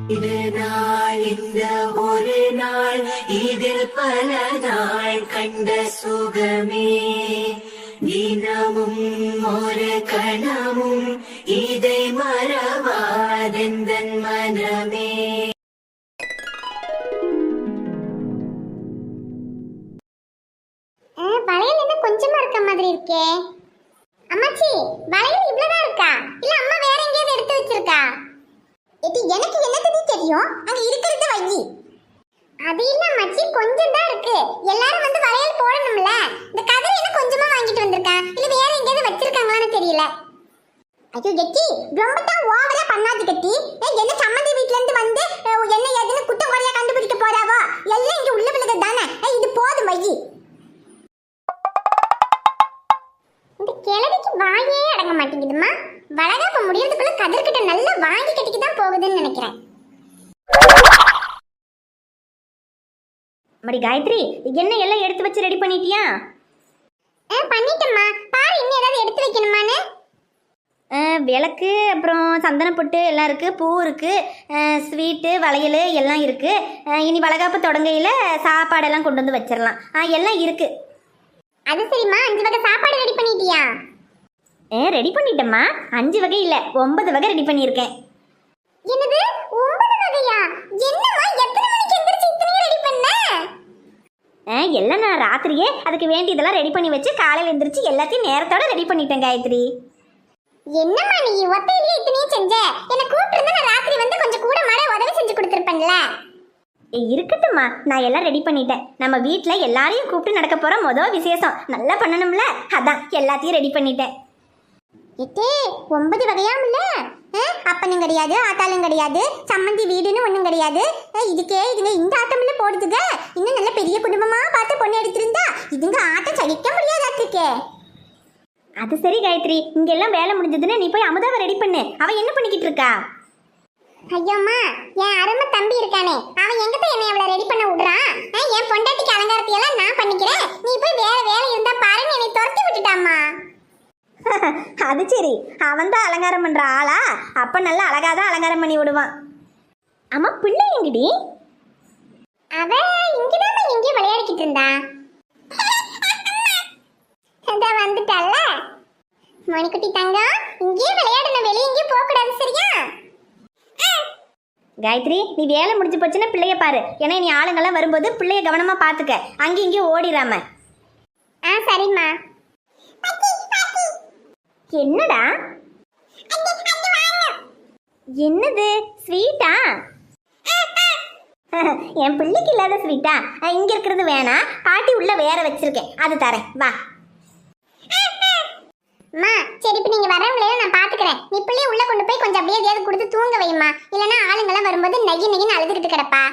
இது நாள் இந்த ஒரு நாள் இதில் பல நாள் கண்ட சுகமே தினமும் ஒரு கணமும் இதை மறவாதெந்தன் மனமே. வளையல் என்ன கொஞ்சமா இருக்க மாதிரி இருக்கே. அம்மாச்சி, வளையல் இவ்வளவுதான் இருக்கா இல்ல அம்மா வேற எங்கேயாவது எடுத்து வச்சிருக்கா? இது எனக்கு என்னது தெரியும், அங்க இருக்கிறது வை. அது இல்ல அம்மாச்சி, கொஞ்சம் தான் இருக்கு. எல்லாரும் வந்து வளையல் போடணும்ல. இந்த கதிரை என்ன கொஞ்சமா வாங்கிட்டு வந்திருக்கான் இல்ல வேற எங்கேயாவது வச்சிருக்காங்களான்னு தெரியல. ஐயோ கெட்டி, ரொம்ப தான் ஓவரா பண்ணாது கெட்டி. என்ன சம்மந்தி வீட்ல இருந்து வந்து என்ன ஏதுன்னு குட்டம் குறையா கண்டுபிடிக்க போறாவோ? எல்லாம் இங்க உள்ள பிள்ளைங்க தானே. இது போதும் வை. இந்த கிழவிக்கு வாயே அடங்க மாட்டேங்குதுமா. வளகாப்ப முடியறதுக்குள்ள கதிர்கிட்ட நல்லா வாங்கி கட்டிக்கு தான் போகுதுன்னு நினைக்கிறேன். மடி காயத்ரி, என்ன எல்லாம் எடுத்து வச்சு ரெடி பண்ணிட்டியா? பண்ணிட்டேம்மா. பாரு இன்னும் ஏதாவது எடுத்து வைக்கணுமான்னு. விளக்கு, அப்புறம் சந்தன பொட்டு எல்லாம் இருக்குது, பூ இருக்குது, ஸ்வீட்டு, வளையல் எல்லாம் இருக்குது. இனி வளகாப்பு தொடங்கையில் சாப்பாடெல்லாம் கொண்டு வந்து வச்சிடலாம். எல்லாம் இருக்குது. அது சரிம்மா, 5 வகை சாப்பாடு ரெடி பண்ணிட்டியா? ரெடி பண்ணிட்டேம்மா. 5 வகை இல்லை, 9 வகை ரெடி பண்ணியிருக்கேன். என்னது 9 வகையா? என்னம்மா, எத்தனை மணிக்கு எந்திரிச்சு இத்தனையும் ரெடி பண்ண? எல்லாம் நான் ராத்திரியே அதுக்கு வேண்டியதெல்லாம் ரெடி பண்ணி வச்சு காலையில் எந்திரிச்சு எல்லாத்தையும் நேரத்தோட ரெடி பண்ணிட்டேன் காயத்ரி. என்னம்மா நீ ஒத்தையிலேயே இத்தனையும் செஞ்ச? என்னை கூப்பிட்டு நான் ராத்திரி வந்து கொஞ்சம் கூட மாட உதவி செஞ்சு கொடுத்துருப்பேன்ல. இருக்கட்டும்மா, நான் எல்லாம் ரெடி பண்ணிட்டேன். நம்ம வீட்டில் எல்லாரையும் கூப்பிட்டு நடக்க போகிற மொதல் விசேஷம், நல்லா பண்ணணும்ல, அதான் எல்லாத்தையும் ரெடி பண்ணிட்டேன். எட்டே 9 வகையாமில்ல. அப்பனும் கிடையாது, ஆத்தாலும் கிடையாது, சம்மந்தி வீடுன்னு ஒன்றும் கிடையாது. இதுங்க இந்த ஆட்டம்ல போடுதுங்க. இன்னும் நல்ல பெரிய குடும்பமா பார்த்து பொண்ணு எடுத்திருந்தா இதுங்க ஆட்டம் சகிக்க முடியாதாட்டுக்கே. அது சரி காயத்ரி, இங்கெல்லாம் வேலை முடிஞ்சதுன்னு நீ போய் அமுதாவை ரெடி பண்ணு. அவன் என்ன பண்ணிக்கிட்டு இருக்கா? ஐயோம்மா, என் அருமை தம்பி இருக்கானே, அவன் எங்கிட்ட என்னை அவளை ரெடி பண்ண விடுறான். என் பொண்டாட்டிக்கு அலங்காரத்தை எல்லாம் நான் பண்ணிக்கிறேன், நீ போய் வேற வேலை இருந்தா பாருன்னு என்னை துரத்தி விட்டுட்டாம்மா. அது சரி, அவன் தான் அலங்காரம் பண்ற ஆளா? அப்ப நல்லா அழகாதான் அலங்காரம் பண்ணி விடுவான். ஆமா, பிள்ளை எங்கடி? அவ இங்கதான் எங்கேயும் விளையாடிக்கிட்டு இருந்தா. வந்துட்டால மணிக்குட்டி தங்கம், இங்கேயே விளையாடணும், வெளியே எங்கேயும் போக கூடாது, சரியா? காயத்ரி, நீ வேலை முடிஞ்சு போச்சுன்னா பிள்ளைய பாரு. ஏன்னா நீ ஆளுங்கெல்லாம் வரும்போது பிள்ளைய கவனமா பாத்துக்க, அங்கேயும் இங்கேயும் ஓடிடாம. சரிம்மா. என்னடா? என்னது ஸ்வீட்டா? என் பிள்ளைக்கு இல்லாத ஸ்வீட்டா? இங்க இருக்கிறது வேணா, பாட்டி உள்ள வேற வச்சிருக்கேன், அது தரேன், வா. அம்மா சரி, இப்போ நீங்க வரவங்களே நான் பாத்துக்கிறேன். நீ பிள்ளைய உள்ள கொண்டு போய் கொஞ்சம் அப்படியே எதையாவது கொடுத்து தூங்க வைமா, இல்லைன்னா ஆளுங்கெல்லாம் வரும்போது நகின்னு அழுதுகிட்டு கிடப்பா.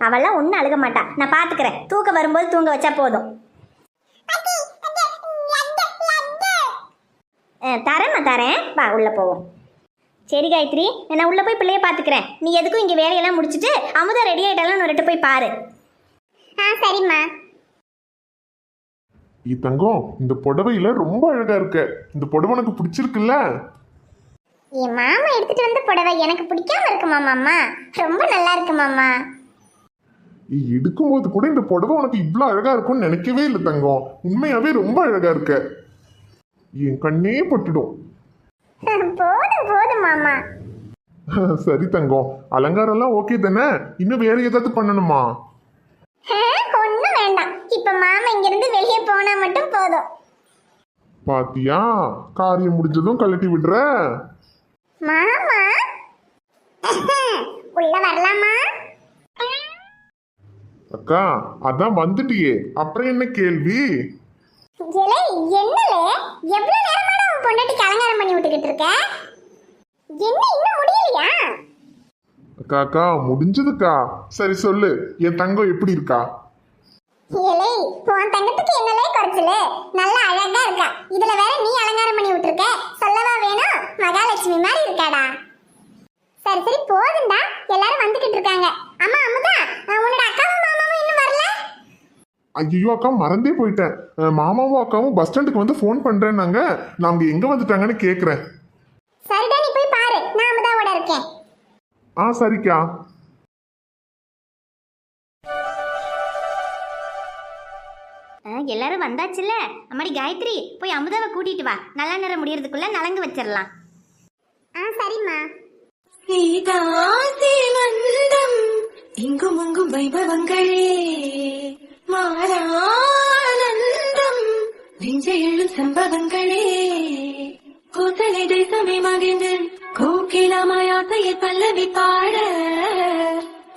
அவெல்லாம் ஒன்றும் அழுக மாட்டா, நான் பாத்துக்கிறேன். தூக்க வரும்போது தூங்க வச்சா போதும். தரேன், வா உள்ள போவோம். சரி காயத்ரி, நான் உள்ள போய் பிள்ளைய பாத்துக்கிறேன். நீ எதுக்கும் இங்க வேலையெல்லாம் முடிச்சுட்டு அமுதா ரெடி ஆயிட்டாலும் ஒரு போய் பாரு. சரிம்மா. தங்கம், இந்த புடவையில ரொம்ப அழகா இருக்க. இந்த புடவை உனக்கு பிடிச்சிருக்குல்ல? என் மாமா எடுத்துட்டு வந்த புடவை எனக்கு பிடிக்காம இருக்கு மாமா. ரொம்ப நல்லா இருக்கு மாமா. எடுக்கும்போது கூட இந்த புடவை உனக்கு இவ்வளோ அழகா இருக்கும்னு நினைக்கவே இல்லை தங்கம். உண்மையாவே ரொம்ப அழகா இருக்க. என் கண்ணே பட்டுடும். போதும் மாமா. சரி தங்கம், அலங்காரம் எல்லாம் ஓகே தானே? இன்னும் வேற ஏதாவது பண்ணணுமா? ஒண்ணும் வேண்டாம், இப்ப மாமா இங்க இருந்து வெளியே போனா மட்டும் போதும். பாத்தியா, காரியம் முடிஞ்சதும் கழட்டி விடுற. மாமா உள்ள வரலாமா? அக்கா, அதான் வந்துட்டியே, அப்புறம் என்ன கேள்வி? என்னலே எவ்வளவு நேரமா உன் பொண்டாட்டிக்கு அலங்காரம் பண்ணி விட்டுக்கிட்டு இருக்க? என்ன இன்னும் முடியலையா? அக்கா முடிஞ்சதுக்கா. சரி சொல்லு, என் தங்கம் எப்படி இருக்கா? உன் தங்கத்துக்கு என்னலே குறைச்சல? நல்லா அழகா இருக்கா. இதுல வேற நீ அலங்காரம் பண்ணி விட்டுருக்க, சொல்லவா வேணும்? மகாலட்சுமி மாதிரி இருக்காடா. சரி போதுண்டா, எல்லாரும் வந்துகிட்டு இருக்காங்க. அம்மா அம்முதா, உன்னோட அக்காவும் மாமாவும் இன்னும் வரல? ஐயோ அக்கா, மறந்தே போயிட்டேன். மாமாவும் அக்காவும் பஸ் ஸ்டாண்டுக்கு வந்து ஃபோன் பண்றேன்னாங்க. நான் அவங்க எங்க வந்துட்டாங்கன்னு கேக்குறேன். சரிடா, நீ போய் பாரு, நான் அமுதாவோட இருக்கேன். சரிக்கா. எல்லாரும் வந்தாச்சுல்ல. அம்மாடி காயத்ரி, போய் அமுதாவை கூட்டிட்டு வா. நல்ல நேரம் முடியறதுக்குள்ள நலங்கு வச்சிடலாம். சரிம்மா. சீதாசிவந்தம் இங்கும் அங்கும் வைபவங்களே மாறானந்தம் நெஞ்ச எழும் சம்பவங்களே கோசலை தேசமே மகிழ்ந்து கோக்கிலமாயாசையை பல்லவி பாட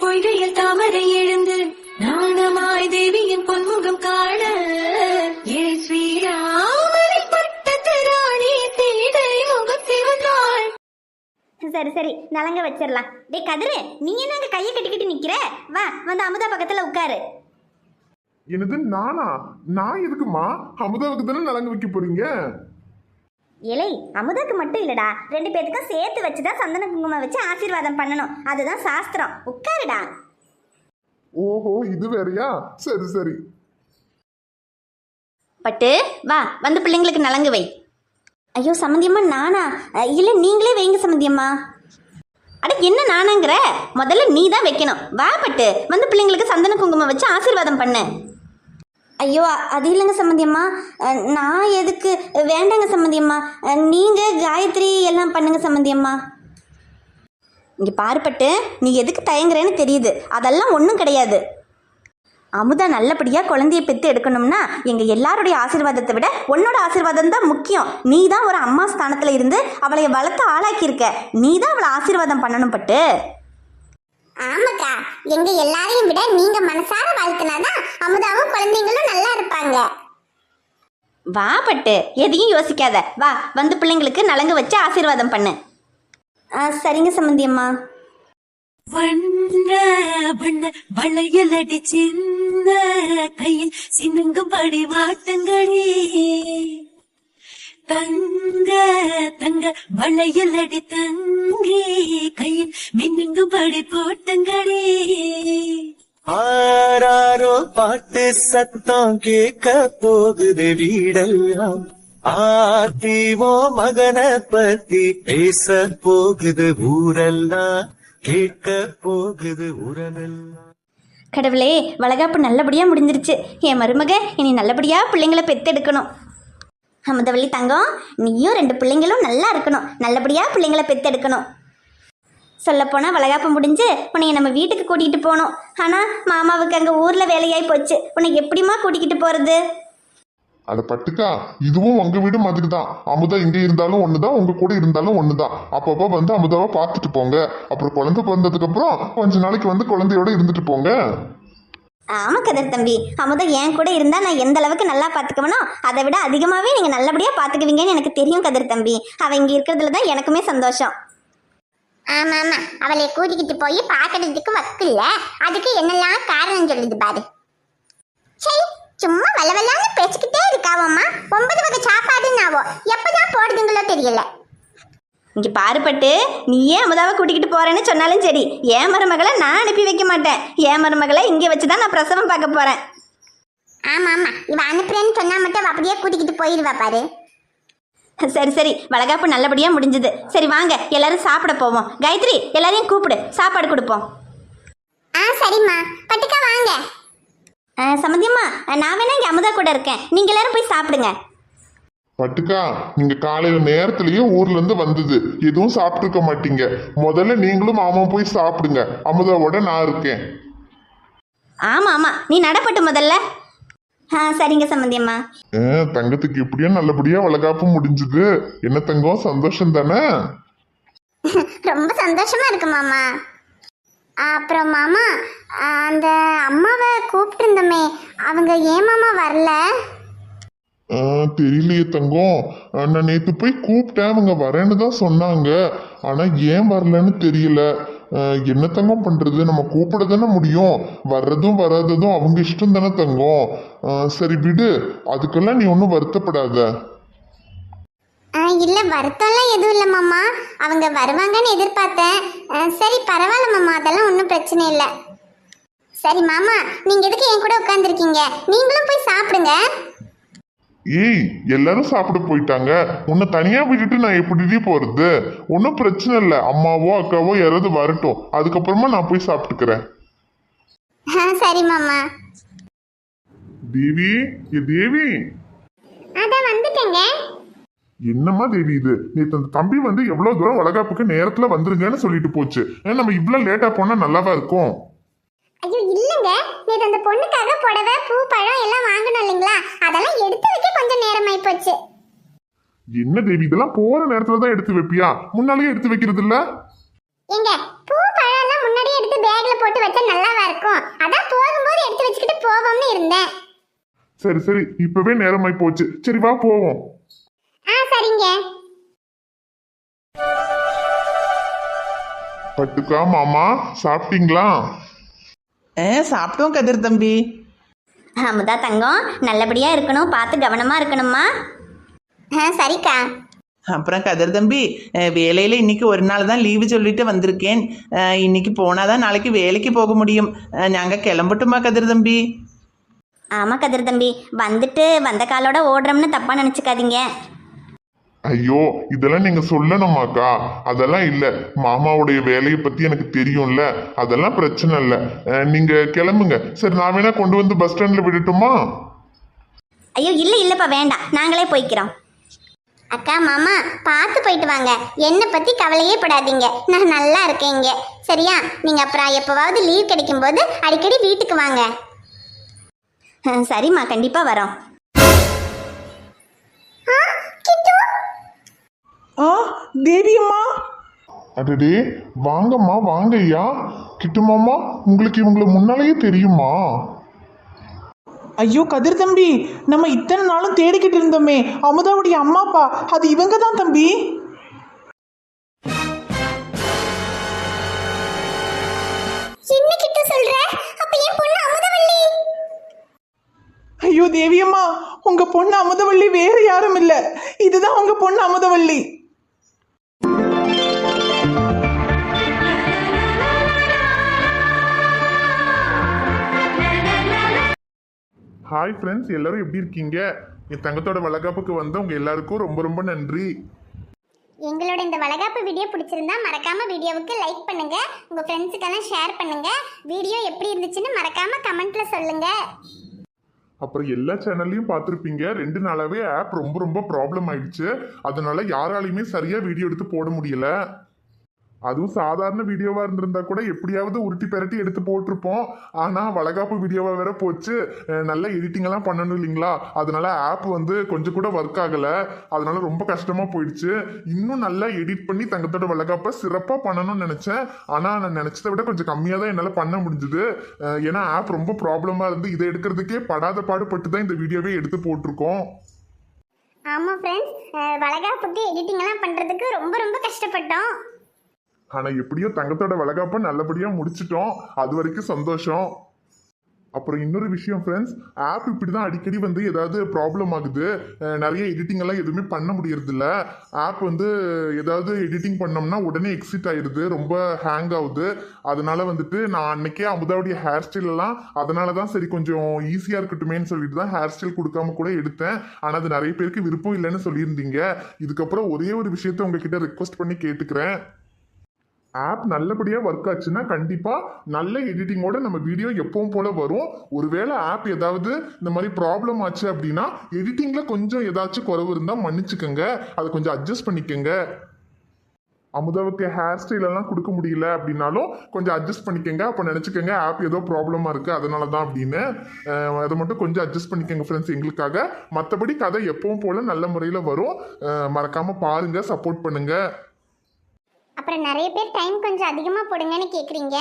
பொய்கையில் தாமரை எழுந்து நாணமாய் தேவியின் பொன்முகம் காண ஏ ஸ்ரீராமரை பட்டத்து ராணி சீதை முகம் சிவந்தாள். சரி சரி, நலங்க வச்சிடலாம். டே கதிரு, நீ என்ன அங்க கையை கட்டிக்கிட்டு நிக்கிற? வா, வந்து அமுதா பக்கத்துல உட்காரு. எனது நானா? நான் எதுக்குமா? அமுதாவுக்கு தானே நலங்கு வைக்க போறீங்க? இலை, அமுதாக்கு மட்டும் இல்லடா, 2 பேத்துக்கும் சேர்த்து வச்சுதான் சந்தன குங்குமம் வச்சு ஆசீர்வாதம் பண்ணணும். அதுதான் சாஸ்திரம். உட்காருடா. ஓஹோ, இது வேறயா? சரி சரி. பட்டு வா, வந்து பிள்ளைங்களுக்கு நலங்கு வை. ஐயோ சம்மந்தியம்மா, நானா? இல்லை நீங்களே வைங்க சம்மந்தியம்மா. அட என்ன நானாங்கிற? முதல்ல நீ தான் வைக்கணும். வா பட்டு, வந்து பிள்ளைங்களுக்கு சந்தன குங்குமம் வச்சு ஆசீர்வாதம் பண்ணு. ஐயோ அது இல்லைங்க சம்மந்தியம்மா, நான் எதுக்கு? வேண்டாங்க சம்மந்தியம்மா, நீங்கள் காயத்ரி எல்லாம் பண்ணுங்க சம்மந்தியம்மா. இங்கே பாருப்பட்டு, நீ எதுக்கு தயங்குறேன்னு தெரியுது. அதெல்லாம் ஒன்றும் கிடையாது. அமுதா நல்லபடியாக குழந்தைய பெற்று எடுக்கணும்னா எங்கள் எல்லாருடைய ஆசீர்வாதத்தை விட உன்னோட ஆசீர்வாதம் தான் முக்கியம். நீ தான் ஒரு அம்மா ஸ்தானத்தில் இருந்து அவளை வளர்த்து ஆளாக்கியிருக்க. நீ தான் அவளை ஆசீர்வாதம் பண்ணணும் பட்டு. ஆமாக்கா, எங்க எல்லாரையும் விட நீங்க மனசார வாழ்த்தினாதான் அமுதாவும் குழந்தைங்களும் நல்லா இருப்பாங்க. வா பட்டு, எதையும் யோசிக்காத. வா, வந்து பிள்ளைங்களுக்கு நலங்கு வச்சு ஆசீர்வாதம் பண்ணு. சரிங்க சம்மந்தியம்மா. வண்ண வண்ண வளையலடி சின்ன கையில் சின்னங்கும்படி வாட்டங்களே தங்க தங்க வளையலடி தங்கி கையில் மின்னுங்கும்படி போட்டங்களே. ஆராரோ பாட்டு சத்தம் கேட்க போகுது வீடெல்லாம். ஆத்திவோ மகனை பத்தி பேச போகுது ஊரெல்லாம். கேட்க போகுது உரமெல்லாம். கடவுளே, வளகாப்பு நல்லபடியாக முடிஞ்சிருச்சு. என் மருமக இனி நல்லபடியாக பிள்ளைங்களை பெற்றெடுக்கணும். அமுதவள்ளி தங்கம், நீயும் 2 பிள்ளைங்களும் நல்லா இருக்கணும். நல்லபடியாக பிள்ளைங்களை பெற்றெடுக்கணும். சொல்லப்போனால் வளகாப்பு முடிஞ்சு உன்னைய நம்ம வீட்டுக்கு கூட்டிகிட்டு போகணும். ஆனால் மாமாவுக்கு அங்கே ஊரில் வேலையாகி போச்சு. உன்னை எப்படிமா கூட்டிக்கிட்டு போகிறது? அட பட்டுக்கா, இதுவும் உங்க வீடு மாதிரி தான். அமுதா இங்க இருந்தாலும் ஒண்ணுதான், உங்க கூட இருந்தாலும் ஒண்ணுதான். அப்பப்போ வந்து அமுதாவை பார்த்துட்டு போங்க. அப்புறம் குழந்தை பிறந்ததுக்கு அப்புறம் கொஞ்ச நாளைக்கு வந்து குழந்தையோட இருந்துட்டு போங்க. ஆமாம் கதிர் தம்பி, அமுதா என் கூட இருந்தால் நான் எந்த அளவுக்கு நல்லா பார்த்துக்குவனோ அதை விட அதிகமாகவே நீங்கள் நல்லபடியாக பார்த்துக்குவீங்கன்னு எனக்கு தெரியும் கதிர் தம்பி. அவள் இங்கே இருக்கிறதுல தான் எனக்குமே சந்தோஷம். ஆமா ஆமா, அவளை கூட்டிக்கிட்டு போய் பார்க்கறதுக்கு வக்கு இல்ல. அதுக்கு என்னெல்லாம் காரணம் சொல்லுது பாரு. சரி, சும்மா வளவலான்னு பேசிக்கிட்டே இருக்காவம்மா. 9 வகை சாப்பாடுன்னாவோ எப்பதான் போடுதுங்களோ தெரியல. இங்கே பாருப்பட்டு, நீயே அமுதாவை கூட்டிக்கிட்டு போகிறேன்னு சொன்னாலும் சரி, என் மருமகளை நான் அனுப்பி வைக்க மாட்டேன். என் மருமகளை இங்கே வச்சு தான் நான் பிரசவம் பார்க்க போகிறேன். ஆமா ஆமா, இவ அனுப்புறேன்னு சொன்னா மட்டும் அப்படியே கூட்டிக்கிட்டு போயிடுவா பாரு. சரி சரி, வளகாப்பு நல்லபடியாக முடிஞ்சுது. சரி வாங்க, எல்லாரும் சாப்பிட போவோம். காயத்ரி, எல்லாரையும் கூப்பிடு, சாப்பாடு கொடுப்போம். சரிம்மா. பட்டுக்கா வாங்க. சம்மந்தியம்மா, நான் வேணா இங்கே அமுதா கூட இருக்கேன். நீங்கள் எல்லாரும் போய் சாப்பிடுங்க. பட்டுக்கா, நீங்க காலையில நேரத்திலேயே ஊர்ல இருந்து வந்தது எதுவும் சாப்பிட்டு இருக்க மாட்டீங்க. முதல்ல நீங்களும் மாமா போய் சாப்பிடுங்க. அமுதாவோட நான் இருக்கேன். ஆமாம் ஆமாம், நீ நடப்பட்டு முதல்ல. சரிங்க சம்மந்தியம்மா. தங்கத்துக்கு இப்படியே நல்லபடியா வளகாப்பு முடிஞ்சுது. என்ன தங்கம், சந்தோஷம் தானே? ரொம்ப சந்தோஷமா இருக்கு மாமா. அப்புறம் மாமா, அந்த அம்மாவை கூப்பிட்டு இருந்தோமே, அவங்க ஏன் மாமா வரல? தெரியலையே தங்கம். நான் நேற்று போய் கூப்பிட்டேன், அவங்க வரேன்னு தான் சொன்னாங்க. ஆனா ஏன் வரலன்னு தெரியல. என்ன தங்கம் பண்றது, நம்ம கூப்பிட தானே முடியும். வர்றதும் வராததும் அவங்க இஷ்டம் தானே தங்கம். சரி விடு, அதுக்கெல்லாம் நீ ஒன்றும் வருத்தப்படாத. இல்ல, வருத்தம்லாம் எதுவும் இல்லை மாமா. அவங்க வருவாங்கன்னு எதிர்பார்த்தேன். சரி பரவாயில்ல மாமா, அதெல்லாம் ஒன்றும் பிரச்சனை இல்லை. சரி மாமா, நீங்க எதுக்கு என் கூட உட்காந்துருக்கீங்க? நீங்களும் போய் சாப்பிடுங்க. ஏய், எல்லாரும் சாப்பிட போயிட்டாங்க. உன்னை தனியா விட்டுட்டு நான் எப்படி போறது? ஒன்றும் பிரச்சனை இல்லை, அம்மாவோ அக்காவோ யாராவது வரட்டும், அதுக்கப்புறமா நான் போய் சாப்பிட்டுக்கிறேன். சரி மாமா. தேவி, தேவி. அதான் வந்துட்டேங்க. என்னம்மா தேவி இது? நேற்று அந்த தம்பி வந்து எவ்வளவு தூரம் வளகாப்புக்கு நேரத்துல வந்துருங்கன்னு சொல்லிட்டு போச்சு. ஏன்னா நம்ம இவ்வளவு லேட்டா போனா நல்லாவா இருக்கும்? ஐயோ இல்லங்க, நேத்து அந்த பொண்ணுக்காக புடவை பூ பழம் எல்லாம் வாங்கணும் இல்லைங்களா, அதெல்லாம் எடுத்து வைக்க கொஞ்சம் நேரமாயி போச்சு. என்ன தேவி, இதெல்லாம் போற நேரத்துல தான் எடுத்து வைப்பியா? முன்னாலேயே எடுத்து வைக்கிறது இல்ல? எங்க பூ பழம் எல்லாம் முன்னாடியே எடுத்து பேக்ல போட்டு வச்சா நல்லாவா இருக்கும், அதான் போகும்போது எடுத்து வச்சுக்கிட்டு போவோம்னு இருந்தேன். சரி சரி, இப்பவே நேரமாயி போச்சு. சரி வா போவோம். சரிங்க. பட்டுக்கா மாமா, சாப்பிட்டீங்களா? சாப்பிட்டோம் கதிர் தம்பி. அமுதா தங்கம், நல்லபடியா இருக்கணும், பார்த்து கவனமா இருக்கணும்மா. சரிக்கா. அப்புறம் கதிர் தம்பி, வேலையில் இன்னைக்கு ஒரு நாள் தான் லீவு சொல்லிட்டு வந்திருக்கேன். இன்னைக்கு போனாதான் நாளைக்கு வேலைக்கு போக முடியும். நாங்கள் கிளம்பட்டுமா கதிர் தம்பி? ஆமா கதிர் தம்பி, வந்துட்டு வந்த காலோட ஓடுறோம்னு தப்பா நினைச்சுக்காதீங்க. ஐயோ, இதெல்லாம் நீங்க சொல்லணுமாக்கா? அதெல்லாம் இல்ல, மாமாவுடைய வேலையை பத்தி எனக்கு தெரியும்ல, அதெல்லாம் பிரச்சனை இல்ல. நீங்க கிளம்புங்க. சரி, நான் வேணா கொண்டு வந்து பஸ் ஸ்டாண்ட்ல விடட்டுமா? ஐயோ இல்லப்பா, வேண்டாம், நாங்களே போய்க்கிறோம். அக்கா மாமா பார்த்து போயிட்டு வாங்க, என்னை பத்தி கவலையே படாதீங்க, நான் நல்லா இருக்கேங்க. சரியா? நீங்க அப்புறம் எப்பவாவது லீவ் கிடைக்கும் போது அடிக்கடி வீட்டுக்கு வாங்க. சரிம்மா, கண்டிப்பா வரோம். தேவி அம்மா. அடடே, வாங்கம்மா வாங்க ஐயா. கிட்டு மாமா, உங்களுக்கு இவங்களை முன்னாலேயே தெரியுமா? ஐயோ கதிர் தம்பி, நம்ம இத்தனை நாளும் தேடிக்கிட்டு இருந்தோமே அமுதாவுடைய அம்மா அப்பா, அது இவங்க தான் தம்பி. என்னகிட்ட சொல்ற? அப்ப என் பொண்ணு அமுதவள்ளி. ஐயோ தேவியம்மா, உங்க பொண்ணு அமுதவள்ளி வேற யாரும் இல்ல, இதுதான் உங்க பொண்ணு அமுதவள்ளி. ஹாய் ஃப்ரெண்ட்ஸ், எல்லாரும் எப்படி இருக்கீங்க? என் தங்கத்தோட வளகாப்புக்கு வந்து உங்க எல்லாருக்கும் ரொம்ப ரொம்ப நன்றி. எங்களோட இந்த வளகாப்பு வீடியோ பிடிச்சிருந்தா மறக்காம வீடியோவுக்கு லைக் பண்ணுங்க, உங்க ஃப்ரெண்ட்ஸுக்கெல்லாம் ஷேர் பண்ணுங்க. வீடியோ எப்படி இருந்துச்சுன்னு மறக்காம கமெண்ட்ல சொல்லுங்க. அப்புறம் எல்லா சேனல்லையும் பார்த்துருப்பீங்க, 2 நாளாவே ஆப் ரொம்ப ரொம்ப ப்ராப்ளம் ஆயிடுச்சு. அதனால யாராலையுமே சரியா வீடியோ எடுத்து போட முடியல. அதுவும் சாதாரண வீடியோவா இருந்திருந்தா கூட எப்படியாவது உருட்டி பெரட்டி எடுத்து போட்டிருப்போம். ஆனா வளகாப்பு வீடியோவா வேற போச்சு, நல்ல எடிட்டிங் எல்லாம் பண்ணணும் இல்லைங்களா? அதனால ஆப் வந்து கொஞ்சம் கூட ஒர்க் ஆகல. அதனால ரொம்ப கஷ்டமா போயிடுச்சு. இன்னும் நல்லா எடிட் பண்ணி தங்கத்தோட வளகாப்பை சிறப்பா பண்ணணும்னு நினைச்சேன். ஆனா நான் நினைச்சதை விட கொஞ்சம் கம்மியா தான் என்னால பண்ண முடிஞ்சுது. ஏன்னா ஆப் ரொம்ப ப்ராப்ளமா இருந்து இதை எடுக்கிறதுக்கே படாத பாடுபட்டு தான் இந்த வீடியோவே எடுத்து போட்டிருக்கோம். ஆமா ஃப்ரெண்ட்ஸ், வளகாப்புக்கு எடிட்டிங் எல்லாம் பண்றதுக்கு ரொம்ப ரொம்ப கஷ்டப்பட்டோம். ஆனா எப்படியோ தங்கத்தோட வளகாப்பை நல்லபடியா முடிச்சிட்டோம். அது வரைக்கும் சந்தோஷம். அப்புறம் இன்னொரு விஷயம் ஃப்ரெண்ட்ஸ், ஆப் இப்படி தான் அடிக்கடி வந்து ஏதாவது ப்ராப்ளம் ஆகுது. நிறைய எடிட்டிங் எல்லாம் எதுவுமே பண்ண முடியறதில்ல. ஆப் வந்து ஏதாவது எடிட்டிங் பண்ணோம்னா உடனே எக்ஸிட் ஆயிடுது, ரொம்ப ஹேங் ஆகுது. அதனால வந்துட்டு நான் அன்னைக்கே அமுதாவுடைய ஹேர் ஸ்டைல் எல்லாம் அதனால தான் சரி கொஞ்சம் ஈஸியாக இருக்கட்டுமேன்னு சொல்லிட்டு தான் ஹேர் ஸ்டைல் கொடுக்காம கூட எடுத்தேன். ஆனால் அது நிறைய பேருக்கு விருப்பம் இல்லைன்னு சொல்லியிருந்தீங்க. இதுக்கப்புறம் ஒரே ஒரு விஷயத்த உங்ககிட்ட ரெக்வஸ்ட் பண்ணி கேட்டுக்கிறேன். ஆப் நல்லபடியாக ஒர்க் ஆச்சுன்னா கண்டிப்பாக நல்ல எடிட்டிங்கோட நம்ம வீடியோ எப்பவும் போல வரும். ஒருவேளை ஆப் ஏதாவது இந்த மாதிரி ப்ராப்ளம் ஆச்சு அப்படின்னா எடிட்டிங்கில் கொஞ்சம் ஏதாச்சும் குறைவு இருந்தால் மன்னிச்சுக்கோங்க, அதை கொஞ்சம் அட்ஜஸ்ட் பண்ணிக்கோங்க. அமுதாவுக்கு ஹேர் ஸ்டைல் எல்லாம் கொடுக்க முடியல அப்படின்னாலும் கொஞ்சம் அட்ஜஸ்ட் பண்ணிக்கோங்க. அப்போ நினச்சிக்கோங்க ஆப் ஏதோ ப்ராப்ளமாக இருக்குது அதனால தான் அப்படின்னு. அதை மட்டும் கொஞ்சம் அட்ஜஸ்ட் பண்ணிக்கோங்க ஃப்ரெண்ட்ஸ் எங்களுக்காக. மற்றபடி கதை எப்பவும் போல் நல்ல முறையில் வரும். மறக்காமல் பாருங்கள், சப்போர்ட் பண்ணுங்கள். அப்புறம் நிறைய பேர் டைம் கொஞ்சம் அதிகமாக போடுங்கன்னு கேட்குறீங்க.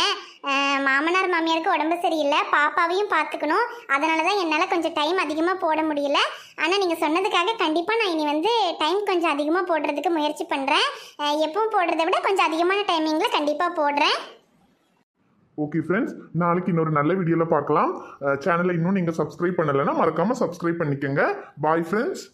மாமனார் மாமியாருக்கு உடம்பு சரியில்லை, பாப்பாவையும் பார்த்துக்கணும். அதனால தான் என்னால் கொஞ்சம் டைம் அதிகமாக போட முடியல. ஆனால் நீங்கள் சொன்னதுக்காக கண்டிப்பாக நான் இனி வந்து டைம் கொஞ்சம் அதிகமாக போடுறதுக்கு முயற்சி பண்ணுறேன். எப்பவும் போடுறத விட கொஞ்சம் அதிகமான டைமிங்கில் கண்டிப்பாக போடுறேன். ஓகே ஃப்ரெண்ட்ஸ், நாளைக்கு இன்னொரு நல்ல வீடியோவில் பார்க்கலாம். சேனலை இன்னும் நீங்கள் சப்ஸ்கிரைப் பண்ணலைன்னா மறக்காமல் சப்ஸ்கிரைப் பண்ணிக்கோங்க. Bye friends.